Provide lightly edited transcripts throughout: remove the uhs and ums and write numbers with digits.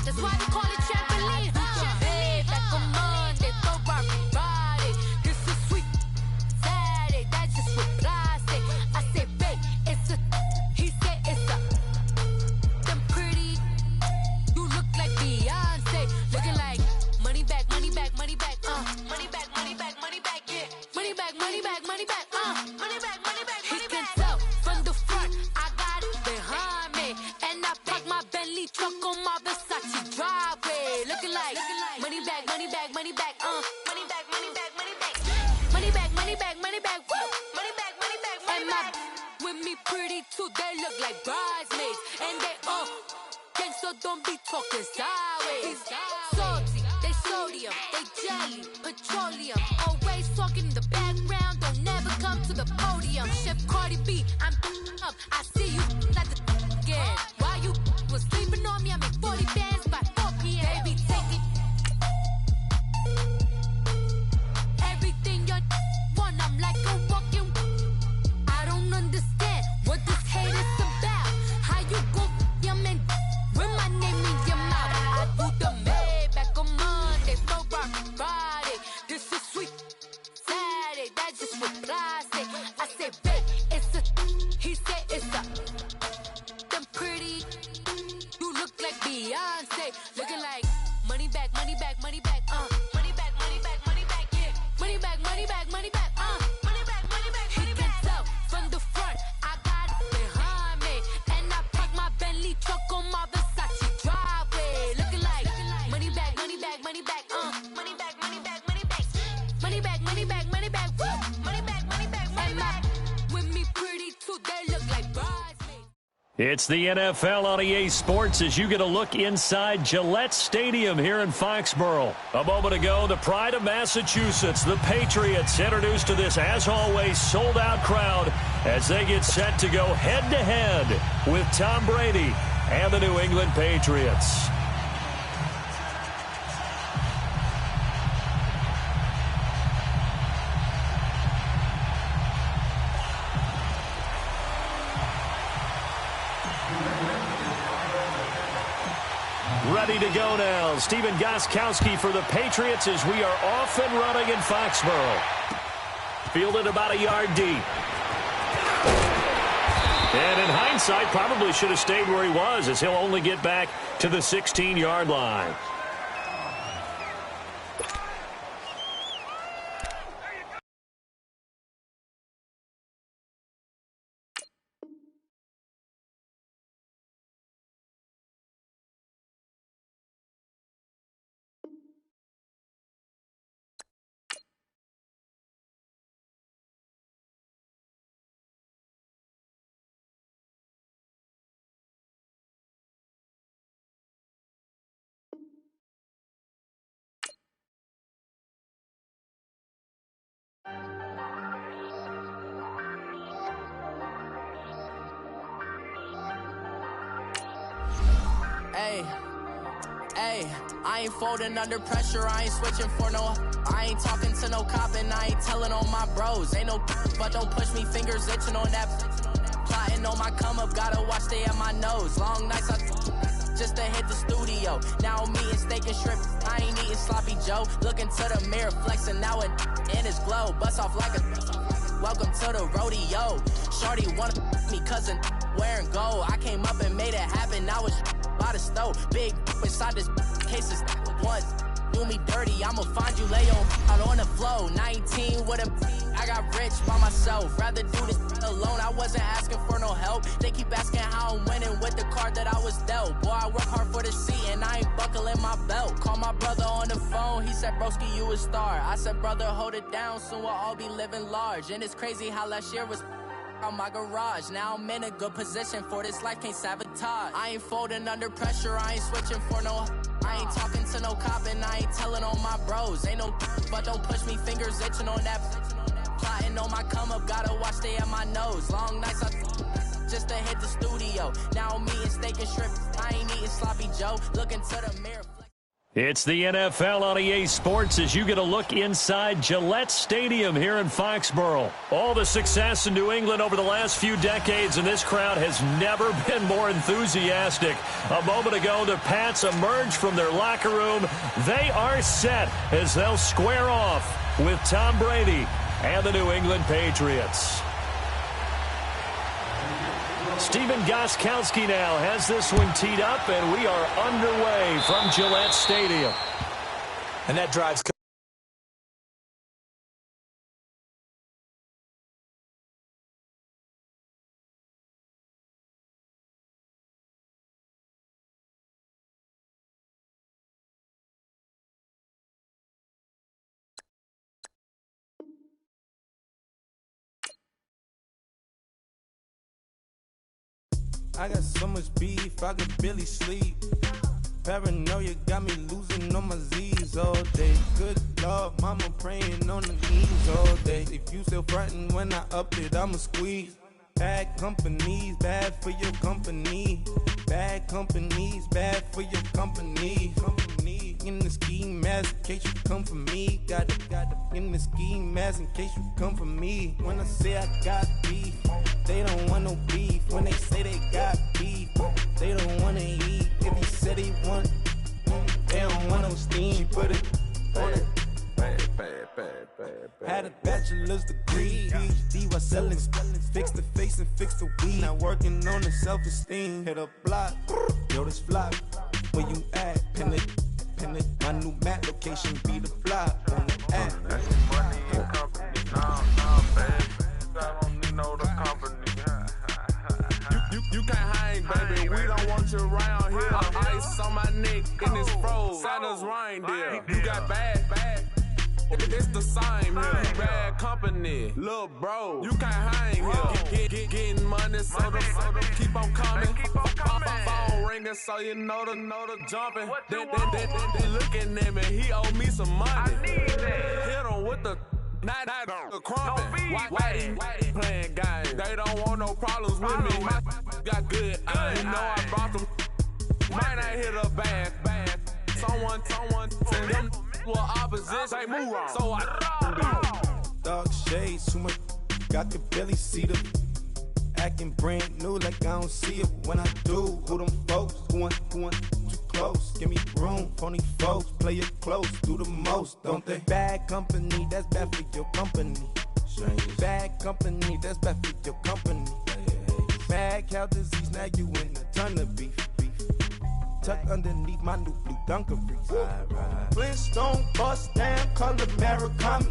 That's why they call it trampoline, Hey, back on Monday, throw rock Friday. This is sweet Saturday, that's just what I say. I say, babe, it's a, he said it's a. Them pretty, you look like Beyonce. Looking like money back, money back, money back, money back, money back, money back, yeah. Money back, money back, money back, money back, money back, money back. He can tell from the front, I got it behind me. And I park my Bentley truck on my Versace driveway. Looking like money back, money back, money back, money back, money back, money back. Money back, money back, money back, woo. Money back, money back, money back. And with me pretty too, they look like bridesmaids. And they gang, so don't be talking sideways. Salty, they sodium, they jelly, petroleum. Always talking in the background, don't never come to the podium. Chef Cardi B, I'm up, I see you like the again. While you was sleeping on me, I make 40 bands by 4 p.m. Baby, take it. Everything you want, I'm like a walking. I don't understand what this hate is about. How you go, your man, with my name in your mouth. I do the Maybach on Monday, throw rock Friday. This is sweet Saturday, that's just what I say. I say, babe, it's a, he said it's a. Them pretty, you look like Beyonce. Looking like money back, money back, money back, money back, money back, money back, yeah. Money back, money back, money back, money back, money back, money back. He can tell from the front, I got it behind me. And I park my Bentley truck on my Versace driveway. Looking like money back, money back, money back, money back, money back, money back. Money back, money back, money back, woo. Money back, money back, money back. With me pretty too, they look like bridesmaids. It's the NFL on EA Sports as you get a look inside Gillette Stadium here in Foxborough. A moment ago, the pride of Massachusetts, the Patriots, introduced to this, as always, sold-out crowd as they get set to go head-to-head with Tom Brady and the New England Patriots. Ready to go now. Stephen Gostkowski for the Patriots as we are off and running in Foxborough. Fielded about a yard deep. And in hindsight, probably should have stayed where he was as he'll only get back to the 16-yard line. Hey, I ain't folding under pressure, I ain't switching for no. I ain't talking to no cop and I ain't telling on my bros. Ain't no but don't push me, fingers itching on that. Plotting on my come up, gotta watch stay at my nose. Long nights just to hit the studio. Now I'm eating steak and shrimp, I ain't eating sloppy Joe. Looking to the mirror, flexing now it in his glow. Bust off like a welcome to the rodeo. Shorty wanna me cousin wearing gold. I came up and made it happen, now it's by the stove. Big inside this cases once do me dirty, I'ma find you lay out on the floor. 19 with a I got rich by myself, rather do this alone. I wasn't asking for no help, they keep asking how I'm winning with the card that I was dealt. Boy, I work hard for the seat and I ain't buckling my belt. Call my brother on the phone, he said broski you a star. I said brother hold it down, soon we'll all be living large. And it's crazy how last year was on my garage. Now I'm in a good position for this life, can't sabotage. I ain't folding under pressure, I ain't switching for no. I ain't talking to no cop and I ain't telling on my bros. Ain't no but don't push me, fingers itching on that. Plotting on my come up, gotta watch stay at my nose. Long nights just to hit the studio. Now I'm eating steak and shrimp, I ain't eating sloppy Joe. Looking to the mirror. It's the NFL on EA Sports as you get a look inside Gillette Stadium here in Foxborough. All the success in New England over the last few decades, and this crowd has never been more enthusiastic. A moment ago, the Pats emerged from their locker room. They are set as they'll square off with Tom Brady and the New England Patriots. Stephen Gostkowski now has this one teed up, and we are underway from Gillette Stadium. And that drives... I got so much beef, I could barely sleep. Paranoia got me losing on my Z's all day. Good Lord, mama praying on the knees all day. If you still frontin' when I up it, I'ma squeeze. Bad companies, bad for your company. Bad companies, bad for your company. In the ski mask in case you come for me. Got it in the ski mask in case you come for me. When I say I got beef, they don't want no beef. When they say they got beef, they don't wanna eat. If he said he want, they don't want no steam. She put it on it. Had a bachelor's degree, PhD while selling. Fix the face and fix the weed. Now working on the self-esteem. Hit a block, yo this flop. Where you at? Pin it. My new map location be the flop on the app. Money and company, nah, baby. I don't need no the company. You can't hang, baby. We don't want you around here. Ice on my neck in this froze. Santa's reindeer. You got bad. It's the same here. Bad company, little bro. You can't hang here. Getting money, so the keep on coming. Phone ringing, so you know the jumping. They looking at me. He owe me some money. Hit him with the not the crumping. Why he playing games? They don't want no problems with me. My got good. I ain't know I brought them. Might not hit a bad. Someone tell them. Well, opposition, they move wrong. So I Dark shades, too much. I could barely see them. Acting brand new like I don't see it when I do. Who them folks? Who want too close? Give me room. Phony folks, play it close. Do the most, don't they? Bad company, that's bad for your company. Bad company, that's bad for your company. Mad cow disease, now you in a ton of beef. Tucked underneath my new blue Dunkaroos. Flintstone, bust down, color Murakami.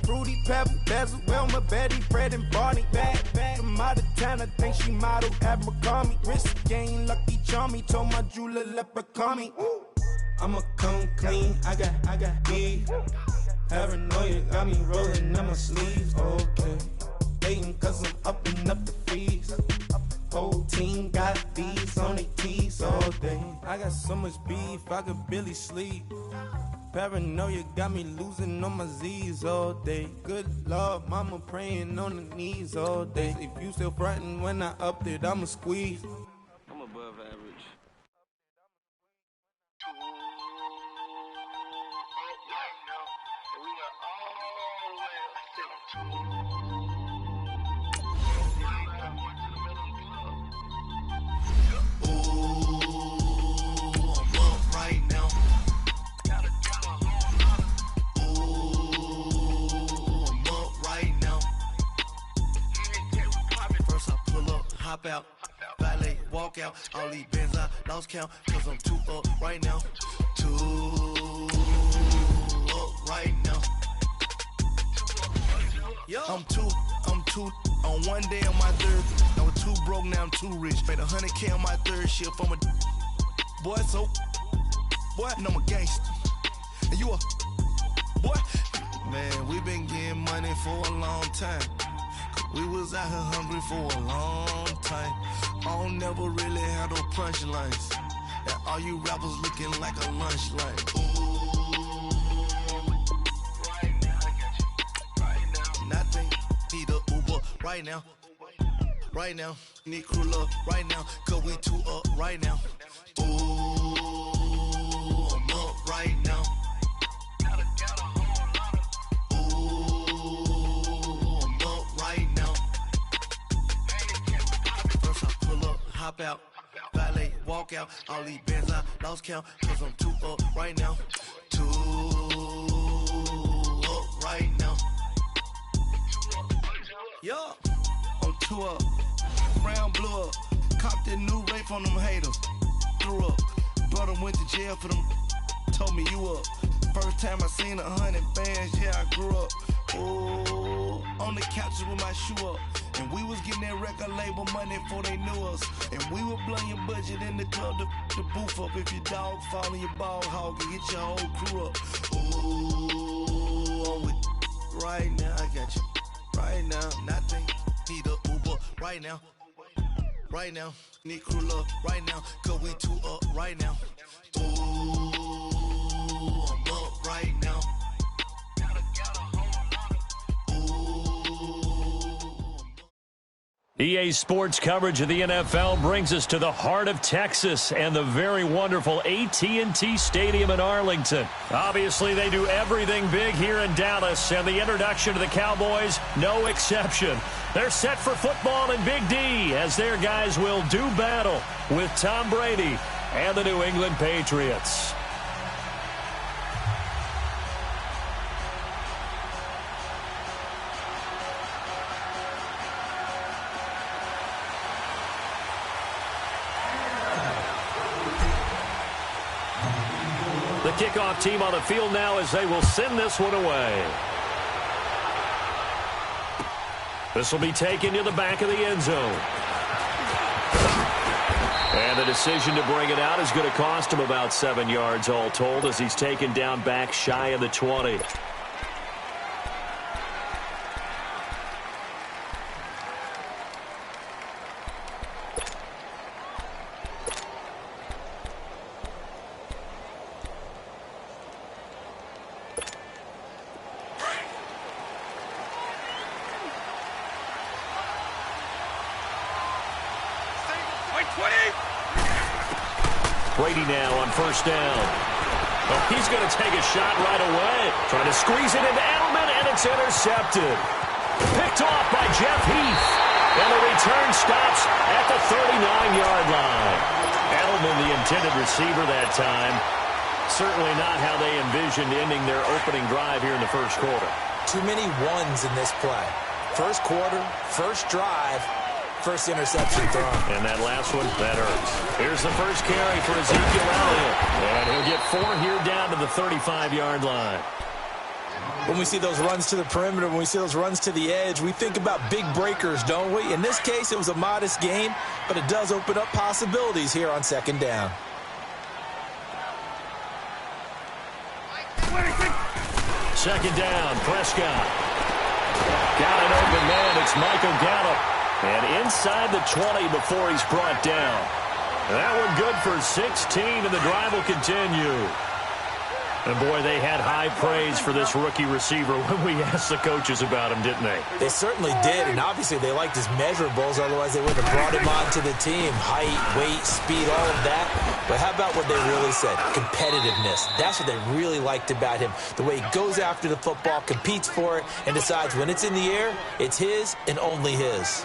Fruity Pebble, Basil, Wilma, Betty, Fred, and Barney. Bad, from out of town, I think she model Abercrombie. Wrist game, Lucky Charmy, told my jeweler, leprechaun. I'ma come clean, I got beef. Paranoia got me rolling on my sleeves, okay. Hating cause I'm upping up the fees. Whole team got these on their tees all day. I got so much beef, I could barely sleep. Paranoia got me losing on my Z's all day. Good Lord, mama praying on the knees all day. If you still frontin' when I upped it, I'ma squeeze. I'm above average. Hop out, valet, walk out, all these bands I lost count, cause I'm too up right now, too up right now. I'm too, on one day on my third, I was too broke, now I'm too rich, made 100K on my third shift from a boy, so, boy, and I'm a gangster, and you a, boy, man, we been getting money for a long time. We was out here hungry for a long time. I don't never really have no punchlines. And all you rappers looking like a lunch line. Ooh, right now, I got you. Right now. Nothing, need a Uber right now. Right now, need crew love right now. Cause we too up right now. Ooh, I'm up right walk out. All these bands I lost count, cause I'm too up right now. Too up right now. Yeah, I'm too up. Brown blew up. Copped that new rape on them haters. Threw up. Brother went to jail for them. Told me you up. First time I seen 100 bands, yeah, I grew up. Ooh, on the couches with my shoe up. And we was getting that record label money before they knew us. And we were blowing your budget in the club to the booth up. If your dog fall in your ball hog and get your whole crew up. Ooh, I'm with right now, I got you. Right now, nothing. Need a Uber right now. Right now, need crew love right now. Cause we too up right now. Ooh, I'm up right now. EA Sports coverage of the NFL brings us to the heart of Texas and the very wonderful AT&T Stadium in Arlington. Obviously, they do everything big here in Dallas, and the introduction to the Cowboys, no exception. They're set for football in Big D as their guys will do battle with Tom Brady and the New England Patriots. The kickoff team on the field now as they will send this one away. This will be taken to the back of the end zone. And the decision to bring it out is going to cost him about 7 yards all told as he's taken down back shy of the 20. Brady now on first down. Oh, he's going to take a shot right away. Trying to squeeze it into Edelman, and it's intercepted. Picked off by Jeff Heath. And the return stops at the 39-yard line. Edelman, the intended receiver that time. Certainly not how they envisioned ending their opening drive here in the first quarter. Too many ones in this play. First quarter, first drive, first interception thrown. And that last one, that hurts. Here's the first carry for Ezekiel Elliott. And he'll get 4 here down to the 35-yard line. When we see those runs to the perimeter, when we see those runs to the edge, we think about big breakers, don't we? In this case, it was a modest gain, but it does open up possibilities here on second down. Second down, Prescott. Got an open man. It's Michael Gallup. And inside the 20 before he's brought down. That one good for 16, and the drive will continue. And, boy, they had high praise for this rookie receiver when we asked the coaches about him, didn't they? They certainly did, and obviously they liked his measurables, otherwise they wouldn't have brought him onto the team. Height, weight, speed, all of that. But how about what they really said? Competitiveness. That's what they really liked about him. The way he goes after the football, competes for it, and decides when it's in the air, it's his and only his.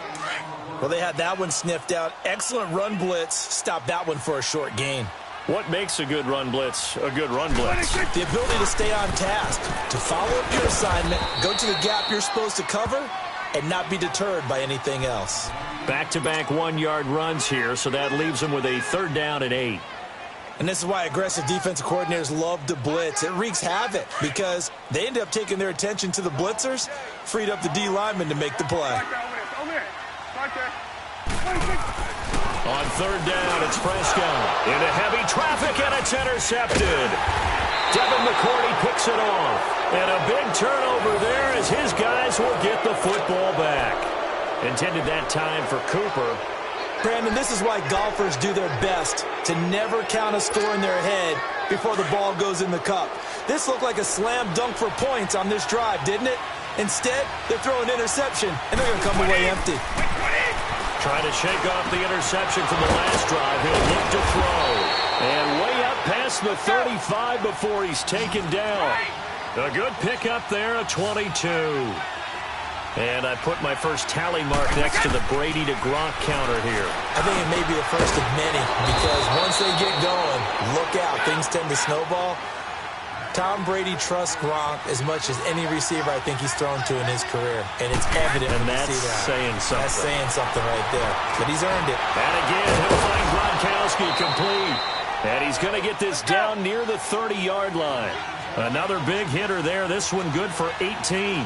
Well, they had that one sniffed out. Excellent run blitz. Stopped that one for a short gain. What makes a good run blitz a good run blitz? The ability to stay on task, to follow up your assignment, go to the gap you're supposed to cover, and not be deterred by anything else. Back-to-back 1-yard runs here, so that leaves them with a 3rd down and 8. And this is why aggressive defensive coordinators love to blitz. It wreaks havoc because they end up taking their attention to the blitzers, freed up the D lineman to make the play. On 3rd down, it's Prescott. Into heavy traffic, and it's intercepted. Devin McCourty picks it off. And a big turnover there as his guys will get the football back. Intended that time for Cooper. Brandon, this is why golfers do their best to never count a score in their head before the ball goes in the cup. This looked like a slam dunk for points on this drive, didn't it? Instead, they throw an interception, and they're going to come away empty. Trying to shake off the interception from the last drive. He'll look to throw. And way up past the 35 before he's taken down. A good pickup there, a 22. And I put my first tally mark next to the Brady to Gronk counter here. I think it may be the first of many because once they get going, look out. Things tend to snowball. Tom Brady trusts Gronk as much as any receiver I think he's thrown to in his career. And it's evident when you see that. Saying something. That's saying something right there. But he's earned it. And again, he'll find Gronkowski complete. And he's going to get this down near the 30-yard line. Another big hitter there. This one good for 18.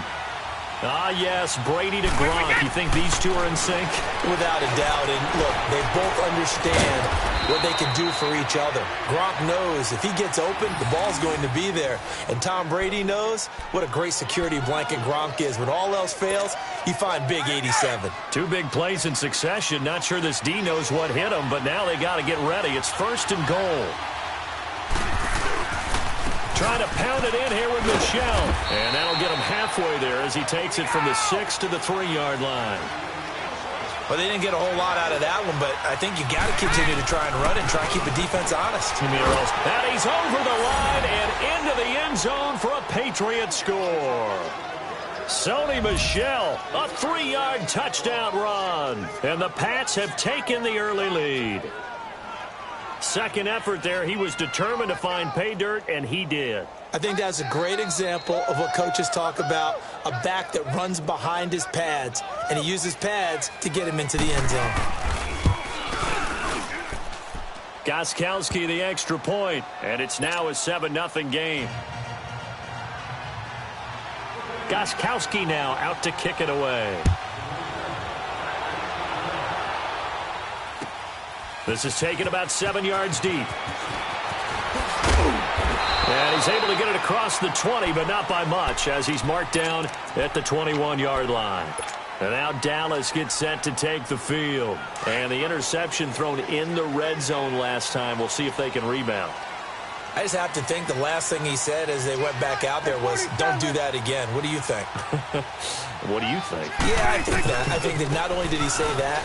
Ah, yes, Brady to Gronk. You think these two are in sync? Without a doubt. And look, they both understand what they can do for each other. Gronk knows if he gets open, the ball's going to be there. And Tom Brady knows what a great security blanket Gronk is. When all else fails, you find big 87. Two big plays in succession. Not sure this D knows what hit him, but now they got to get ready. It's 1st and goal. Trying to pound it in here with Michel. And that'll get him halfway there as he takes it from the 6 to the 3-yard line. Well, they didn't get a whole lot out of that one, but I think you got to continue to try and run and try and keep the defense honest. And he's over the line and into the end zone for a Patriot score. Sony Michel, a 3-yard touchdown run. And the Pats have taken the early lead. Second effort there, he was determined to find pay dirt, and he did. I think that's a great example of what coaches talk about, a back that runs behind his pads, and he uses pads to get him into the end zone. Gostkowski the extra point, and it's now a 7-0 game. Gostkowski now out to kick it away. This is taken about 7 yards deep. And he's able to get it across the 20, but not by much, as he's marked down at the 21-yard line. And now Dallas gets set to take the field. And the interception thrown in the red zone last time. We'll see if they can rebound. I just have to think the last thing he said as they went back out there was, don't do that again. What do you think? What do you think? Yeah, I think that. I think that not only did he say that,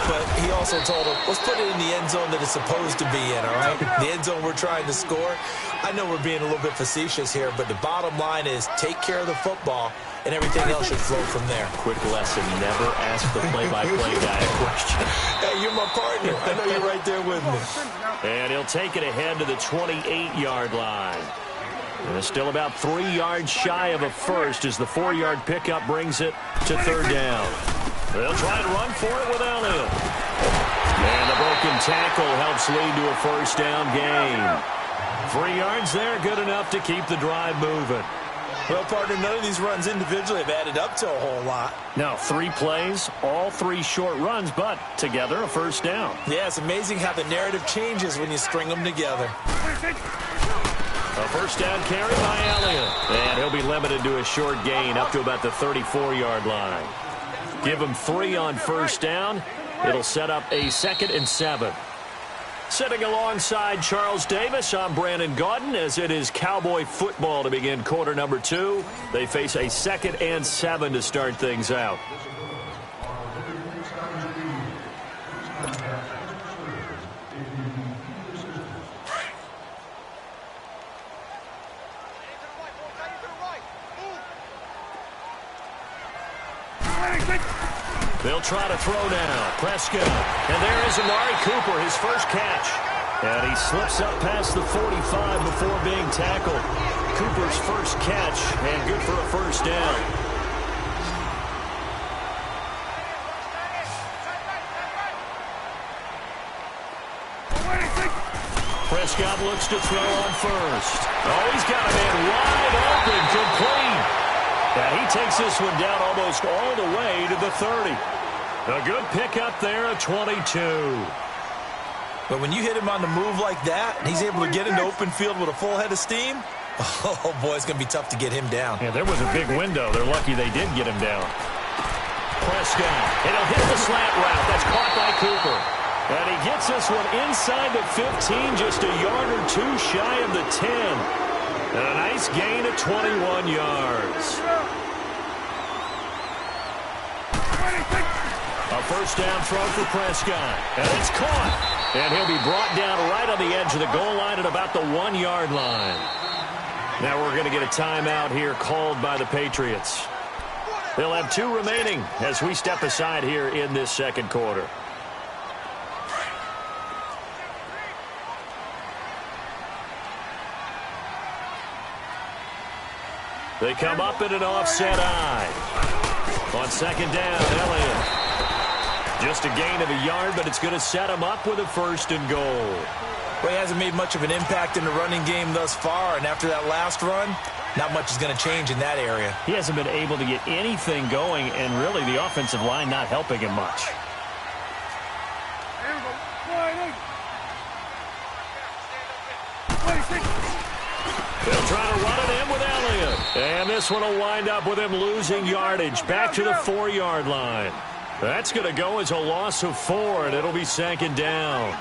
but he also told him, let's put it in the end zone that it's supposed to be in, all right? The end zone we're trying to score. I know we're being a little bit facetious here, but the bottom line is take care of the football, and everything else should flow from there. Quick lesson, never ask the play-by-play guy a question. Hey, you're my partner. I know you're right there with me. And he'll take it ahead to the 28-yard line. And it's still about 3 yards shy of a first as the 4-yard pickup brings it to 3rd down. They'll try and run for it without him. And the broken tackle helps lead to a 1st down gain. 3 yards there, good enough to keep the drive moving. Well, partner, none of these runs individually have added up to a whole lot. Now, 3 plays, all 3 short runs, but together a 1st down. Yeah, it's amazing how the narrative changes when you string them together. A 1st down carry by Elliott. And he'll be limited to a short gain up to about the 34-yard line. Give him 3 on 1st down. It'll set up a 2nd and 7. Sitting alongside Charles Davis, I'm Brandon Gaudin as it is Cowboy football to begin quarter number 2. They face a 2nd and 7 to start things out. They'll try to throw now. Prescott. And there is Amari Cooper, his first catch. And he slips up past the 45 before being tackled. Cooper's first catch, and good for a 1st down. Prescott looks to throw on 1st. Oh, he's got a man wide open, complete. And he takes this one down almost all the way to the 30. A good pickup there at 22. But when you hit him on the move like that, and he's able to get into open field with a full head of steam, oh, boy, it's going to be tough to get him down. Yeah, there was a big window. They're lucky they did get him down. Prescott, and he'll hit the slant route. That's caught by Cooper. And he gets this one inside the 15, just a yard or 2 shy of the 10. And a nice gain of 21 yards. A 1st down throw for Prescott. And it's caught. And he'll be brought down right on the edge of the goal line at about the 1-yard line. Now we're going to get a timeout here called by the Patriots. They'll have 2 remaining as we step aside here in this second quarter. They come up in an offset eye. On second down, Elliott. Just a gain of a yard, but it's going to set him up with a 1st and goal. Well, he hasn't made much of an impact in the running game thus far, and after that last run, not much is going to change in that area. He hasn't been able to get anything going, and really the offensive line not helping him much. They'll try to run it in with Elliott. And this one will wind up with him losing yardage back to the 4-yard line. That's going to go as a loss of 4, and it'll be 2nd down.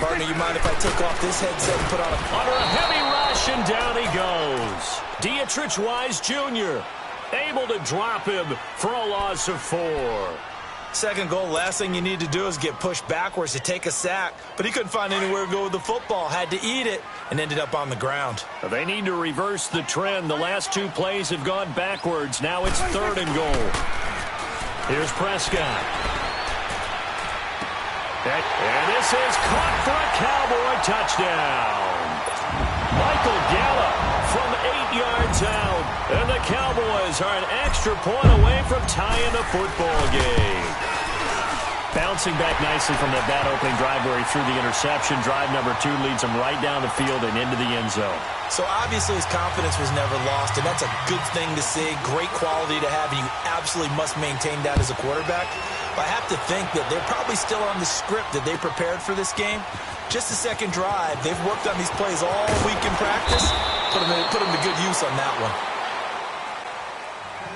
Partner, you mind if I take off this headset and put on a... Under a heavy rush, and down he goes. Dietrich Wise Jr. able to drop him for a loss of 4. 2nd goal, last thing you need to do is get pushed backwards to take a sack. But he couldn't find anywhere to go with the football. Had to eat it and ended up on the ground. They need to reverse the trend. The last 2 plays have gone backwards. Now it's 3rd and goal. Here's Prescott. And this is caught for a Cowboy touchdown. Michael Gallup from 8 yards out. And the Cowboys are an extra point away from tying the football game. Bouncing back nicely from that bad opening drive where he threw the interception. Drive number 2 leads him right down the field and into the end zone. So obviously his confidence was never lost, and that's a good thing to see. Great quality to have, and you absolutely must maintain that as a quarterback. But I have to think that they're probably still on the script that they prepared for this game. Just the second drive. They've worked on these plays all week in practice. Put them to good use on that one.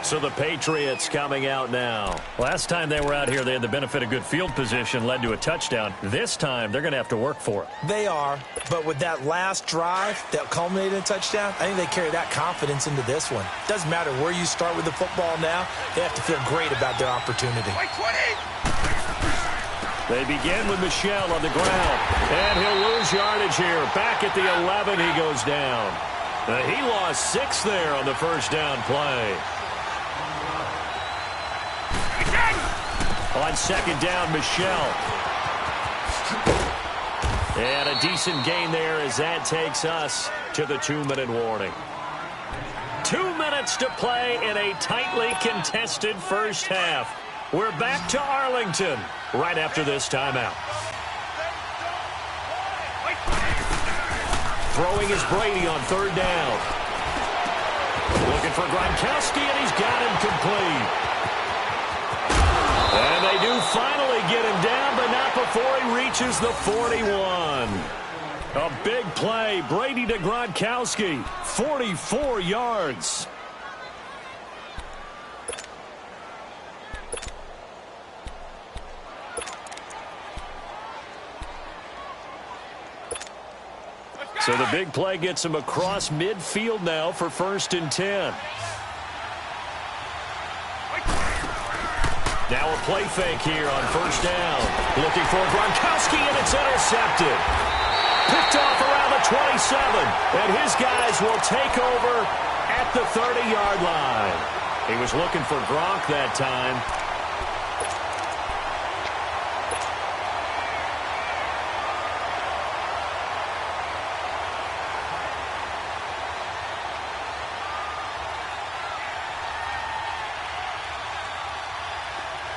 So the Patriots coming out now. Last time they were out here, they had the benefit of good field position, led to a touchdown. This time, they're going to have to work for it. They are, but with that last drive that culminated in a touchdown, I think they carry that confidence into this one. Doesn't matter where you start with the football now, they have to feel great about their opportunity. They begin with Michel on the ground, and he'll lose yardage here. Back at the 11, he goes down. He lost 6 there on the first down play. On second down, Michel. And a decent gain there as that takes us to the 2-minute warning. 2 minutes to play in a tightly contested first half. We're back to Arlington right after this timeout. Throwing is Brady on 3rd down. Looking for Gronkowski, and he's got him complete. And they do finally get him down, but not before he reaches the 41. A big play. Brady to Gronkowski. 44 yards. So the big play gets him across midfield now for 1st and 10. Now a play fake here on 1st down. Looking for Gronkowski, and it's intercepted. Picked off around the 27. And his guys will take over at the 30-yard line. He was looking for Gronk that time.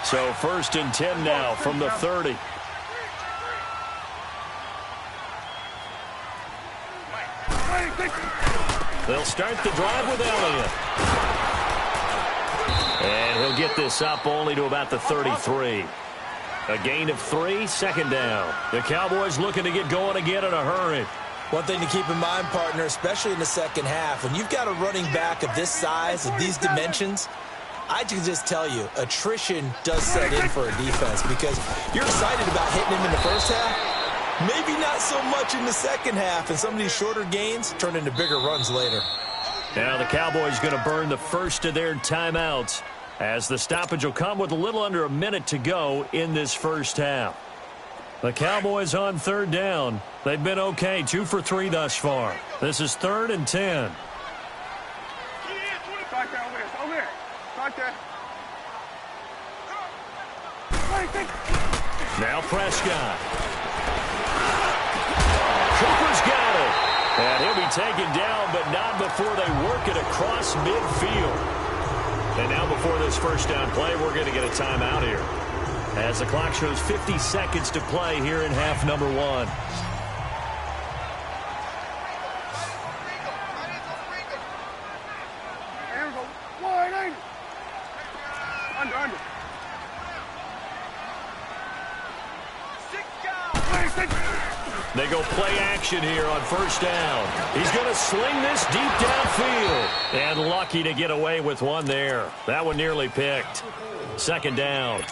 So 1st and 10 now from the 30. They'll start the drive with Elliott. And he'll get this up only to about the 33. A gain of 3, 2nd down. The Cowboys looking to get going again in a hurry. One thing to keep in mind, partner, especially in the second half, when you've got a running back of this size, of these dimensions, I can just tell you, attrition does set in for a defense because you're excited about hitting him in the first half. Maybe not so much in the second half, and some of these shorter gains turn into bigger runs later. Now the Cowboys going to burn the first of their timeouts as the stoppage will come with a little under a minute to go in this first half. The Cowboys on 3rd down. They've been okay, 2 for 3 thus far. This is 3rd and 10. Right there. Now Prescott. Cooper's got it. And he'll be taken down, but not before they work it across midfield. And now before this first down play, we're going to get a timeout here, as the clock shows 50 seconds to play here in half number 1. They go play action here on first down. He's going to sling this deep downfield. And lucky to get away with one there. That one nearly picked. Second down.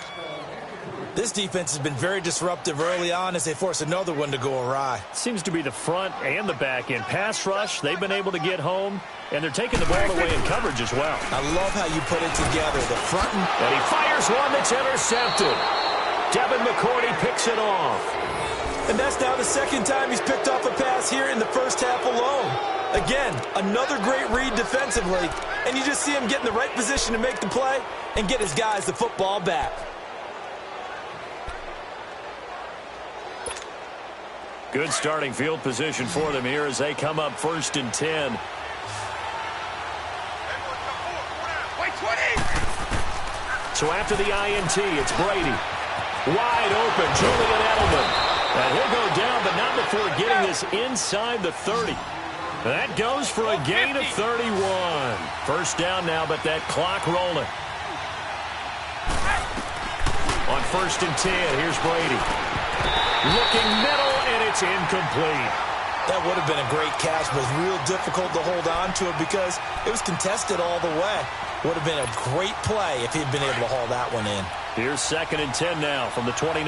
This defense has been very disruptive early on as they force another one to go awry. Seems to be the front and the back end. Pass rush, they've been able to get home, and they're taking the ball away in coverage as well. I love how you put it together. The front and he fires one that's intercepted. Devin McCourty picks it off. And that's now the second time he's picked off a pass here in the first half alone. Again, another great read defensively, and you just see him get in the right position to make the play and get his guys the football back. Good starting field position for them here as they come up 1st and 10. So after the INT, it's Brady. Wide open, Julian Edelman. And he'll go down, but not before getting this inside the 30. That goes for a gain of 31. First down now, but that clock rolling. On 1st and 10, here's Brady. Looking middle, and it's incomplete. That would have been a great catch, but it's real difficult to hold on to it because it was contested all the way. Would have been a great play if he'd been able to haul that one in. Here's 2nd and 10 now from the 29.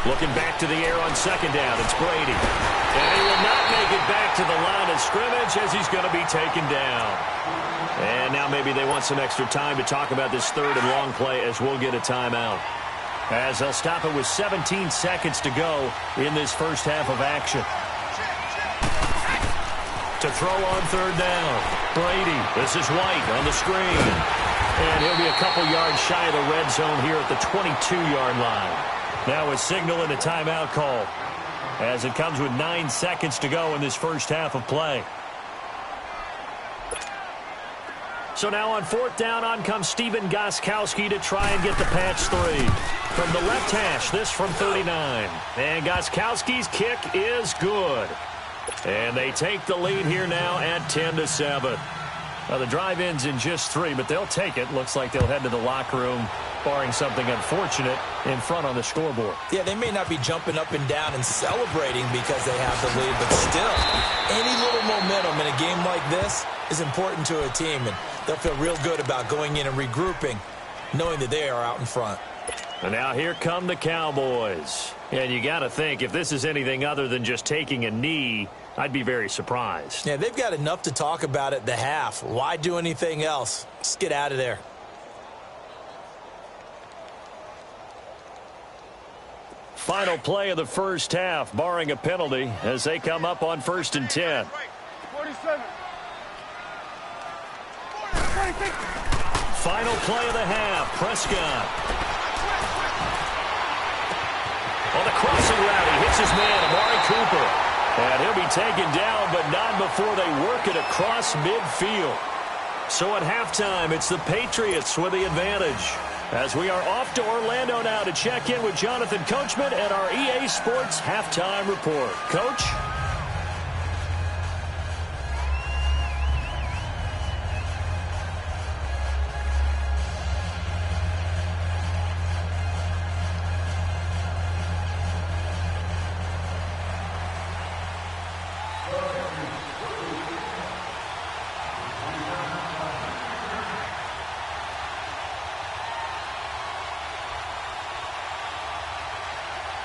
Looking back to the air on 2nd down. It's Brady. And he will not make it back to the line of scrimmage as he's going to be taken down. And now maybe they want some extra time to talk about this 3rd and long play as we'll get a timeout. As they'll stop it with 17 seconds to go in this first half of action. To throw on 3rd down. Brady. This is White on the screen. And he'll be a couple yards shy of the red zone here at the 22-yard line. Now a signal and a timeout call as it comes with 9 seconds to go in this first half of play. So now on 4th down, on comes Stephen Gostkowski to try and get the patch 3. From the left hash, this from 39. And Gostkowski's kick is good. And they take the lead here now at 10-7. Now the drive ends in just 3, but they'll take it. Looks like they'll head to the locker room, barring something unfortunate, in front on the scoreboard. Yeah, they may not be jumping up and down and celebrating because they have the lead, but still, any little momentum in a game like this is important to a team, and they'll feel real good about going in and regrouping, knowing that they are out in front. And now here come the Cowboys. And you got to think, if this is anything other than just taking a knee, I'd be very surprised. Yeah, they've got enough to talk about at the half. Why do anything else? Just get out of there. Final play of the first half, barring a penalty, as they come up on 1st and 10. 47. Final play of the half, Prescott. On the crossing route, he hits his man, Amari Cooper. And he'll be taken down, but not before they work it across midfield. So at halftime, it's the Patriots with the advantage. As we are off to Orlando now to check in with Jonathan Coachman and our EA Sports Halftime Report. Coach?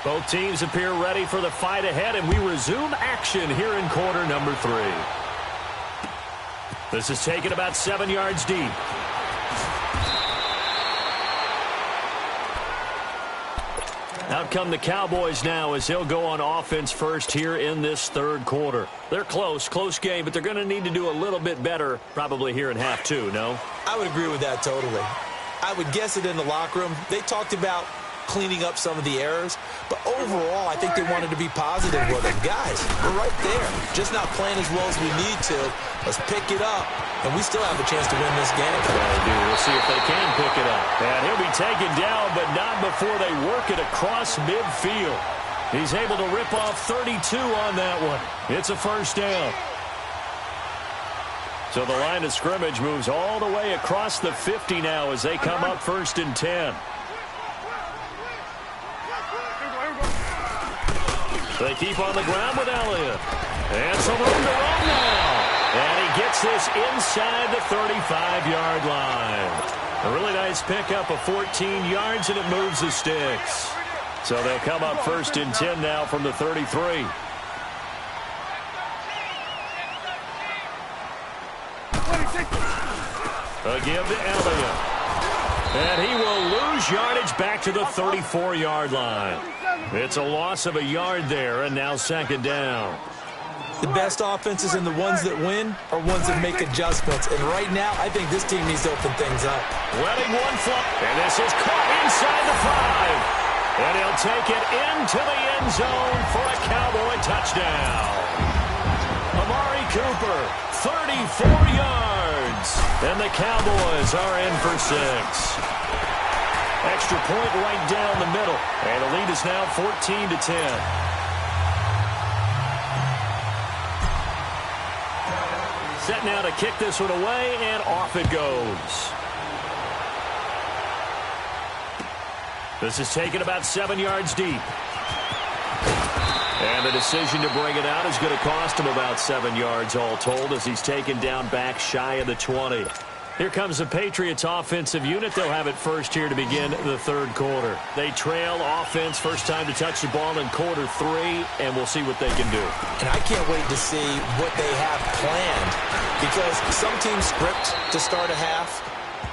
Both teams appear ready for the fight ahead, and we resume action here in quarter number 3. This is taken about 7 yards deep. Out come the Cowboys now as they'll go on offense first here in this third quarter. They're close game, but they're going to need to do a little bit better probably here in half two, no? I would agree with that totally. I would guess it in the locker room. They talked about cleaning up some of the errors, but overall, I think they wanted to be positive with it. Guys, we're right there. Just not playing as well as we need to. Let's pick it up, and we still have a chance to win this game. We'll see if they can pick it up. And he'll be taken down, but not before they work it across midfield. He's able to rip off 32 on that one. It's a first down. So the line of scrimmage moves all the way across the 50 now as they come up 1st and 10. They keep on the ground with Elliott. And some room to run now. And he gets this inside the 35-yard line. A really nice pickup of 14 yards, and it moves the sticks. So they'll come up 1st and 10 now from the 33. A give to Elliott. And he will lose yardage back to the 34-yard line. It's a loss of a yard there, and now 2nd down. The best offenses and the ones that win are ones that make adjustments. And right now, I think this team needs to open things up. Letting one fly. And this is caught inside the 5. And he'll take it into the end zone for a Cowboy touchdown. Amari Cooper, 34 yards. And the Cowboys are in for 6. Extra point right down the middle. And the lead is now 14-10. Set now to kick this one away, and off it goes. This is taken about 7 yards deep. And the decision to bring it out is going to cost him about 7 yards all told as he's taken down back shy of the 20. Here comes the Patriots offensive unit. They'll have it first here to begin the third quarter. They trail offense, first time to touch the ball in quarter 3, and we'll see what they can do. And I can't wait to see what they have planned, because some teams script to start a half.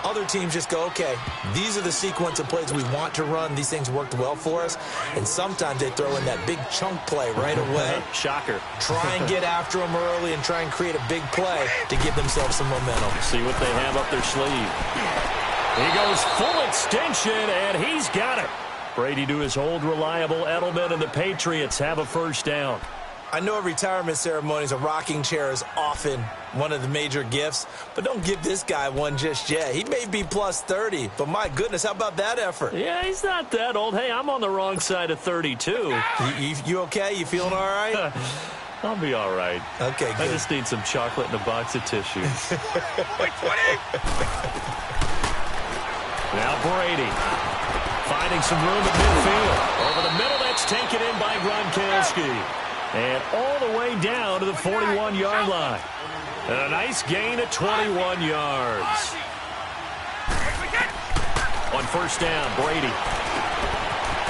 Other teams just go, okay, these are the sequence of plays we want to run. These things worked well for us. And sometimes they throw in that big chunk play right away. Shocker. Try and get after them early and try and create a big play to give themselves some momentum. See what they have up their sleeve. He goes full extension, and he's got it. Brady to his old reliable Edelman, and the Patriots have a first down. I know at retirement ceremonies, a rocking chair is often one of the major gifts, but don't give this guy one just yet. He may be plus 30, but my goodness, how about that effort? Yeah, he's not that old. Hey, I'm on the wrong side of 32. You okay? You feeling all right? I'll be all right. Okay, good. I just need some chocolate and a box of tissues. Now Brady finding some room at midfield. Over the middle, that's taken in by Gronkowski. And all the way down to the 41-yard line. And a nice gain of 21 yards. On first down, Brady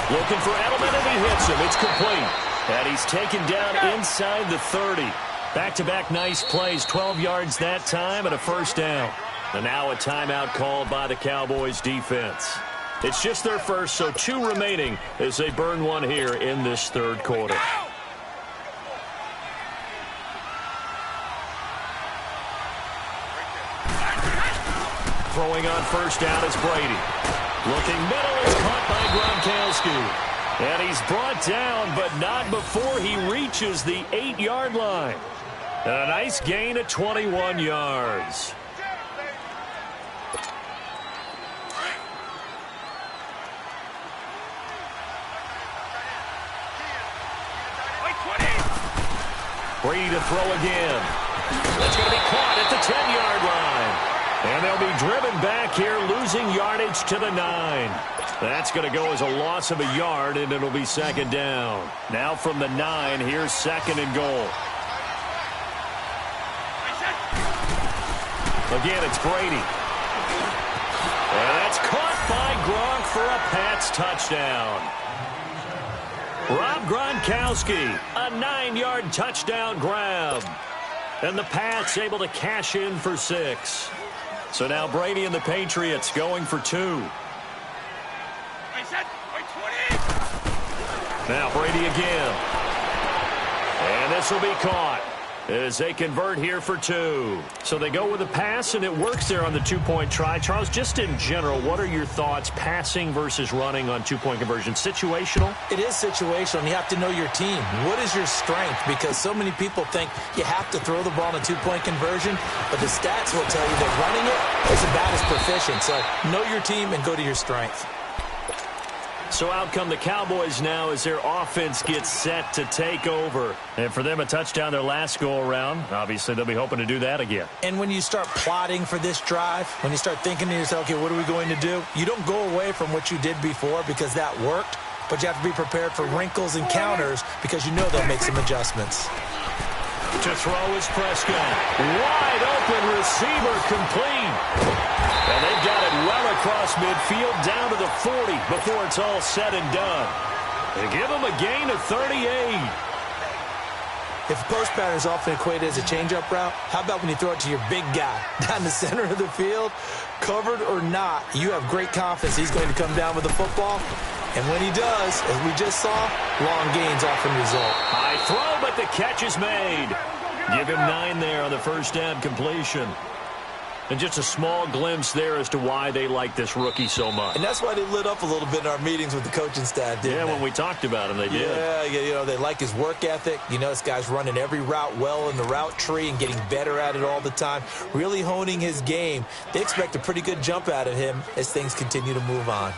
looking for Edelman, and he hits him. It's complete. And he's taken down inside the 30. Back-to-back nice plays, 12 yards that time, and a first down. And now a timeout called by the Cowboys defense. It's just their first, so 2 remaining as they burn one here in this third quarter. Throwing on first down is Brady. Looking middle, it's caught by Gronkowski. And he's brought down, but not before he reaches the 8-yard line. And a nice gain of 21 yards. Brady to throw again. That's going to be caught at the 10-yard line. And they'll be driven back here, losing yardage to the 9. That's going to go as a loss of a yard, and it'll be second down. Now from the 9, here's 2nd and goal. Again, it's Brady. And that's caught by Gronk for a Pats touchdown. Rob Gronkowski, a 9-yard touchdown grab. And the Pats able to cash in for 6. So now Brady and the Patriots going for 2. Now Brady again. And this will be caught as they convert here for 2. So they go with a pass, and it works there on the 2-point try. Charles, just in general, what are your thoughts passing versus running on 2-point conversion? Situational? It is situational, and you have to know your team. What is your strength? Because so many people think you have to throw the ball in a 2-point conversion, but the stats will tell you that running it is about as proficient. So know your team and go to your strength. So out come the Cowboys now as their offense gets set to take over. And for them, a touchdown their last go-around. Obviously, they'll be hoping to do that again. And when you start plotting for this drive, when you start thinking to yourself, okay, what are we going to do? You don't go away from what you did before because that worked, but you have to be prepared for wrinkles and counters because you know they'll make some adjustments. To throw is Prescott. Wide open receiver complete. And they've got it well across midfield down to the 40 before it's all said and done. They give them a gain of 38. If a post pattern is often equated as a change-up route, how about when you throw it to your big guy down the center of the field? Covered or not, you have great confidence he's going to come down with the football. And when he does, as we just saw, long gains often result. High throw, but the catch is made. Give him 9 there on the first down completion. And just a small glimpse there as to why they like this rookie so much. And that's why they lit up a little bit in our meetings with the coaching staff, didn't they? When we talked about him, they did. Yeah, you know, they like his work ethic. You know, this guy's running every route well in the route tree and getting better at it all the time, really honing his game. They expect a pretty good jump out of him as things continue to move on.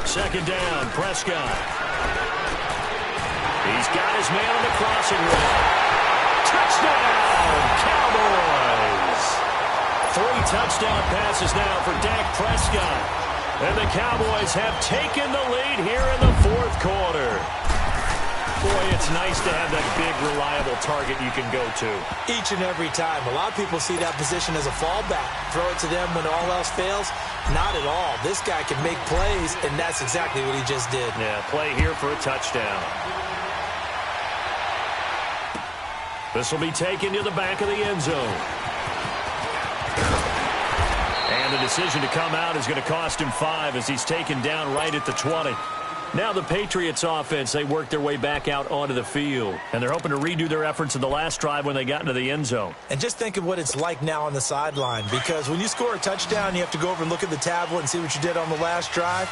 Second down, Prescott. He's got his man on the crossing route. Touchdown, Cowboys! 3 touchdown passes now for Dak Prescott. And the Cowboys have taken the lead here in the 4th quarter. Boy, it's nice to have that big, reliable target you can go to. Each and every time. A lot of people see that position as a fallback. Throw it to them when all else fails. Not at all. This guy can make plays, and that's exactly what he just did. Yeah, play here for a touchdown. This will be taken to the back of the end zone. And the decision to come out is going to cost him 5 as he's taken down right at the 20. Now the Patriots offense, they work their way back out onto the field. And they're hoping to redo their efforts in the last drive when they got into the end zone. And just think of what it's like now on the sideline. Because when you score a touchdown, you have to go over and look at the tablet and see what you did on the last drive.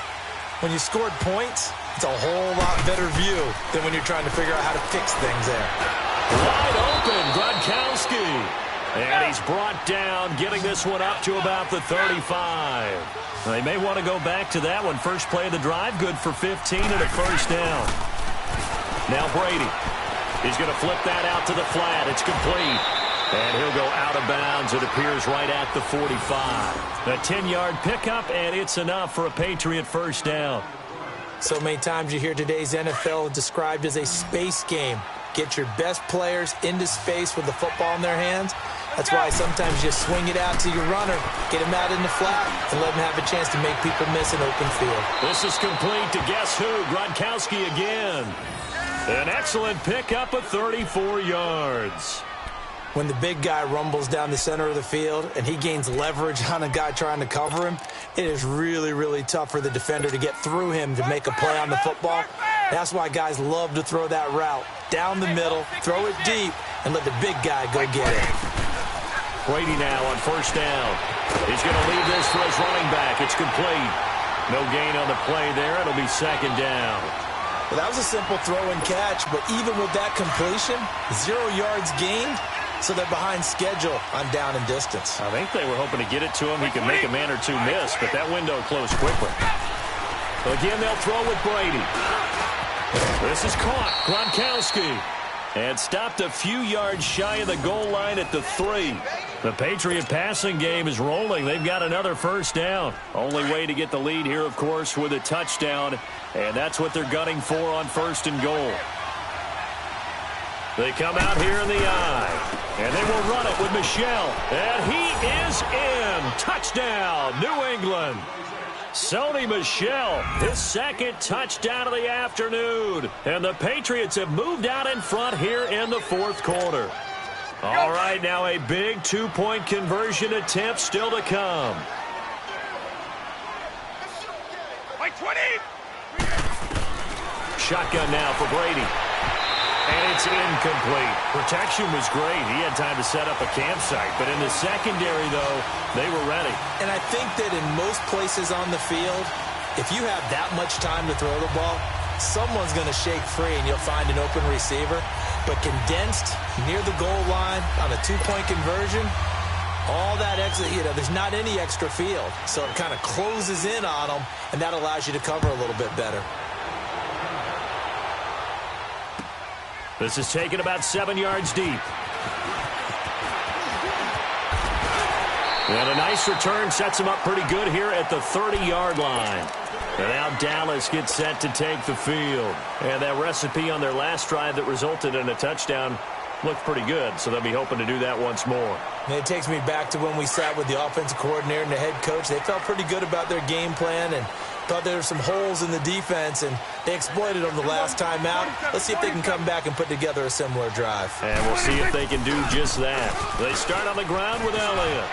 When you scored points, it's a whole lot better view than when you're trying to figure out how to fix things there. Wide open, Gronkowski. And he's brought down, getting this one up to about the 35. They may want to go back to that one. First play of the drive, good for 15 and a first down. Now Brady. He's going to flip that out to the flat. It's complete. And he'll go out of bounds, it appears, right at the 45. A 10-yard pickup, and it's enough for a Patriot first down. So many times you hear today's NFL described as a space game. Get your best players into space with the football in their hands. That's why sometimes you swing it out to your runner, get him out in the flat, and let him have a chance to make people miss an open field. This is complete to guess who? Gronkowski again. An excellent pickup of 34 yards. When the big guy rumbles down the center of the field and he gains leverage on a guy trying to cover him, it is really, really tough for the defender to get through him to make a play on the football. That's why guys love to throw that route down the middle, throw it deep, and let the big guy go get it. Brady now on first down. He's going to leave this for his running back. It's complete. No gain on the play there. It'll be second down. Well, that was a simple throw and catch, but even with that completion, 0 yards gained, so they're behind schedule on down and distance. I think they were hoping to get it to him. He could make a man or two miss, but that window closed quickly. Again, they'll throw with Brady. This is caught. Gronkowski. And stopped a few yards shy of the goal line at the 3. The Patriot passing game is rolling. They've got another first down. Only way to get the lead here, of course, with a touchdown. And that's what they're gunning for on first and goal. They come out here in the eye. And they will run it with Michel. And he is in. Touchdown, New England. Sony Michel, his second touchdown of the afternoon. And the Patriots have moved out in front here in the 4th quarter. All right, now a big 2-point conversion attempt still to come. Shotgun now for Brady. And it's incomplete. Protection was great. He had time to set up a campsite. But in the secondary, though, they were ready. And I think that in most places on the field, if you have that much time to throw the ball, someone's going to shake free and you'll find an open receiver. But condensed near the goal line on a two-point conversion, all that extra, there's not any extra field. So it kind of closes in on them, and that allows you to cover a little bit better. This is taken about 7 yards deep. And a nice return sets him up pretty good here at the 30-yard line. And now Dallas gets set to take the field. And that recipe on their last drive that resulted in a touchdown looked pretty good, so they'll be hoping to do that once more. And it takes me back to when we sat with the offensive coordinator and the head coach. They felt pretty good about their game plan and thought there were some holes in the defense, and they exploited them the last time out. Let's see if they can come back and put together a similar drive. And we'll see if they can do just that. They start on the ground with Elliott.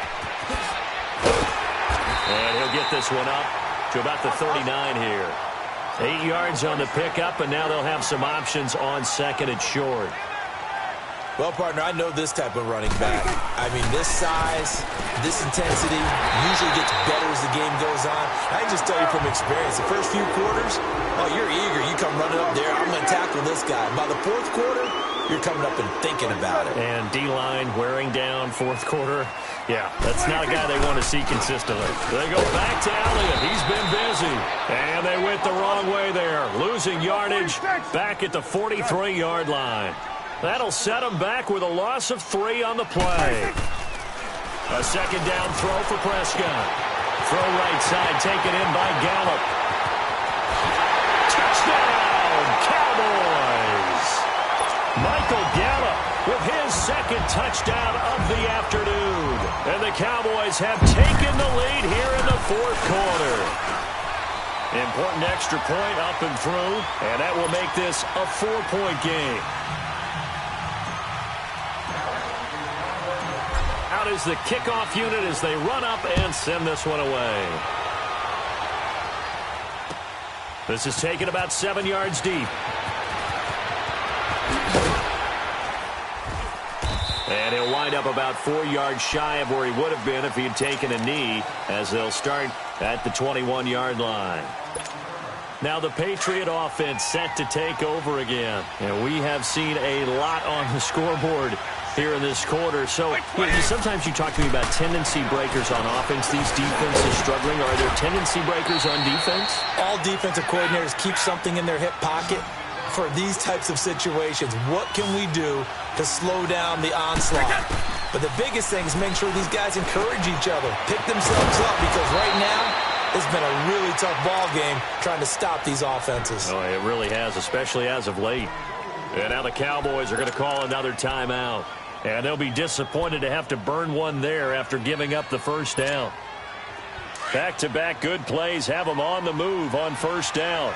And he'll get this one up to about the 39 here. 8 yards on the pickup, and now they'll have some options on second and short. Well, partner, I know this type of running back. I mean, this size, this intensity usually gets better as the game goes on. I can just tell you from experience, the first few quarters, oh, you're eager. You come running up there, I'm going to tackle this guy. By the fourth quarter, you're coming up and thinking about it. And D-line wearing down fourth quarter. Yeah, that's not a guy they want to see consistently. They go back to Elliott. He's been busy. And they went the wrong way there, losing yardage back at the 43-yard line. That'll set them back with a loss of 3 on the play. A second down throw for Prescott. Throw right side taken in by Gallup. Touchdown, Cowboys! Michael Gallup with his second touchdown of the afternoon. And the Cowboys have taken the lead here in the fourth quarter. Important extra point up and through, and that will make this a 4-point game. Out is the kickoff unit as they run up and send this one away. This is taken about 7 yards deep. And he'll wind up about 4 yards shy of where he would have been if he had taken a knee, as they'll start at the 21-yard line. Now the Patriot offense set to take over again. And we have seen a lot on the scoreboard here in this quarter. So sometimes you talk to me about tendency breakers on offense. These defenses struggling. Are there tendency breakers on defense? All defensive coordinators keep something in their hip pocket for these types of situations. What can we do to slow down the onslaught? But the biggest thing is make sure these guys encourage each other, pick themselves up, because right now it's been a really tough ball game trying to stop these offenses. Oh, it really has, especially as of late. And now the Cowboys are going to call another timeout. And they'll be disappointed to have to burn one there after giving up the first down. Back-to-back good plays have them on the move on first down.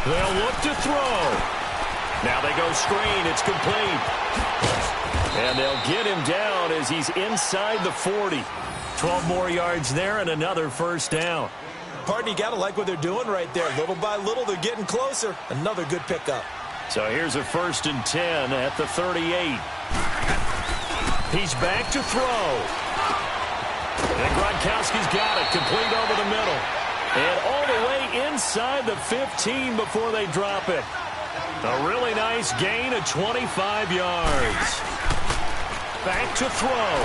They'll look to throw. Now they go screen. It's complete. And they'll get him down as he's inside the 40. 12 more yards there and another first down. Partner, you got to like what they're doing right there. Little by little, they're getting closer. Another good pickup. So here's a 1st and 10 at the 38. He's back to throw. And Gronkowski's got it. Complete over the middle. And all the way inside the 15 before they drop it. A really nice gain of 25 yards. Back to throw.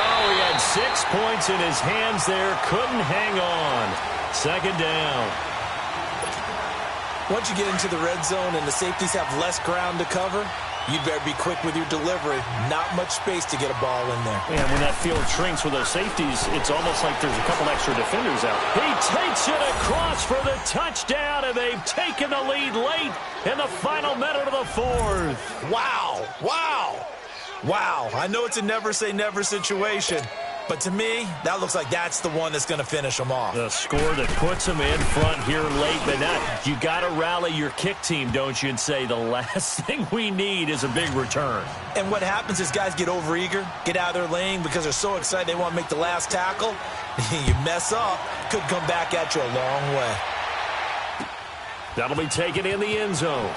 Oh, he had 6 points in his hands there. Couldn't hang on. Second down. Once you get into the red zone and the safeties have less ground to cover, you better be quick with your delivery. Not much space to get a ball in there. And when that field shrinks with those safeties, it's almost like there's a couple extra defenders out. He takes it across for the touchdown, and they've taken the lead late in the final minute of the fourth. Wow. Wow. Wow. I know it's a never say never situation, But to me, that looks like that's the one that's going to finish them off. The score that puts them in front here late, but now you got to rally your kick team, don't you, and say the last thing we need is a big return. And what happens is guys get overeager, get out of their lane because they're so excited they want to make the last tackle. You mess up, could come back at you a long way. That'll be taken in the end zone.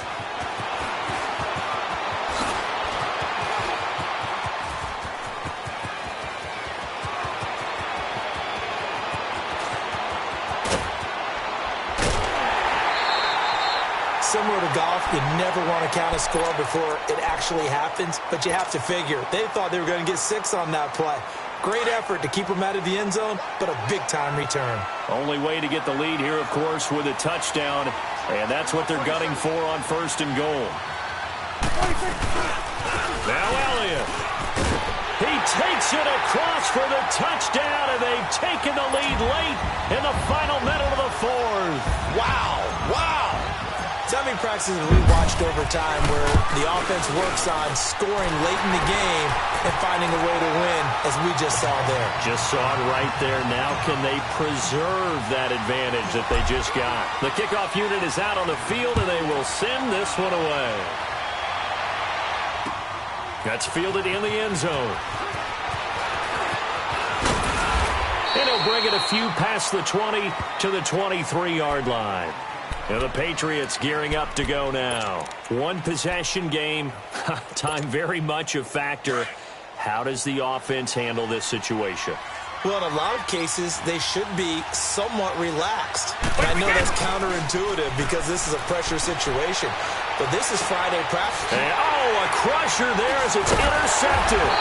Similar to golf, you never want to count a score before it actually happens, but you have to figure they thought they were going to get 6 on that play. Great effort to keep them out of the end zone, but a big-time return. Only way to get the lead here, of course, with a touchdown, and that's what they're gunning for on 1st and goal. Now Elliott. He takes it across for the touchdown, and they've taken the lead late in the final minute of the 4th. Wow, wow. How many practices have we watched over time where the offense works on scoring late in the game and finding a way to win, as we just saw there? Just saw it right there. Now can they preserve that advantage that they just got? The kickoff unit is out on the field, and they will send this one away. That's fielded in the end zone. And he'll bring it a few past the 20 to the 23-yard line. And the Patriots gearing up to go now. One possession game. Time very much a factor. How does the offense handle this situation? Well, in a lot of cases, they should be somewhat relaxed. And I know that's counterintuitive because this is a pressure situation. But this is Friday practice. And, a crusher there as it's intercepted.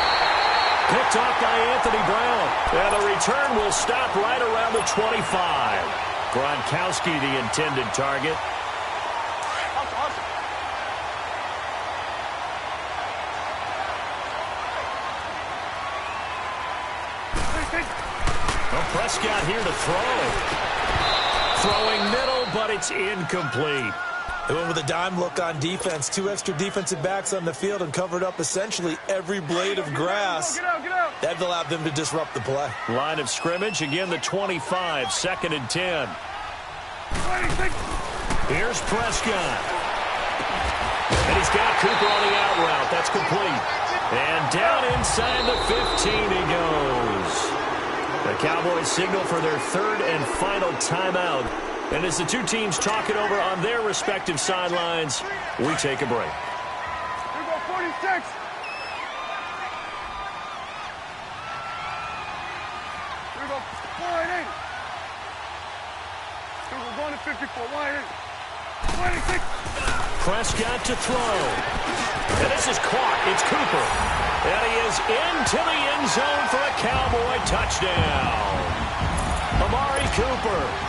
Picked off by Anthony Brown. And the return will stop right around the 25. Gronkowski, the intended target. Well, Prescott here to throw. Throwing middle, but it's incomplete. They went with a dime look on defense. 2 extra defensive backs on the field and covered up essentially every blade of grass. Get out. That allowed them to disrupt the play. Line of scrimmage, again the 25, 2nd and 10. Here's Prescott. And he's got Cooper on the out route. That's complete. And down inside the 15 he goes. The Cowboys signal for their 3rd and final timeout. And as the two teams talk it over on their respective sidelines, we take a break. Here go 46. Here go 488. We're going to 54. 26. Prescott to throw. And this is caught. It's Cooper. And he is into the end zone for a Cowboy touchdown. Amari Cooper.